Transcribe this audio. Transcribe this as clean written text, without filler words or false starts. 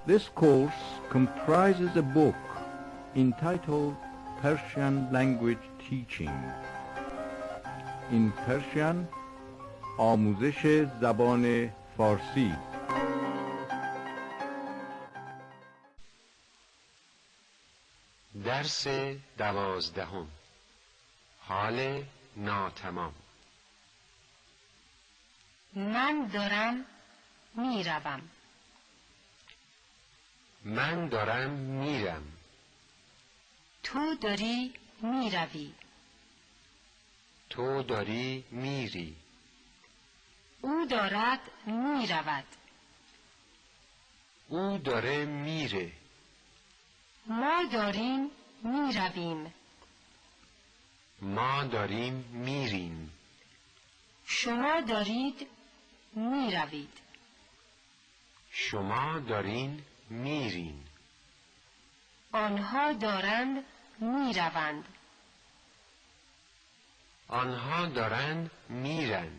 This course comprises a book entitled Persian Language Teaching. In Persian, آموزش زبان فارسی. درس 12. حال ناتمام. من دارم میروم. من دارم میرم. تو داری میروی. تو داری میری. او دارد میرود. او داره میره. ما داریم میرویم. ما داریم میریم. شما دارید میروید. شما دارین میرین. آنها دارند میروند. آنها دارند میرن.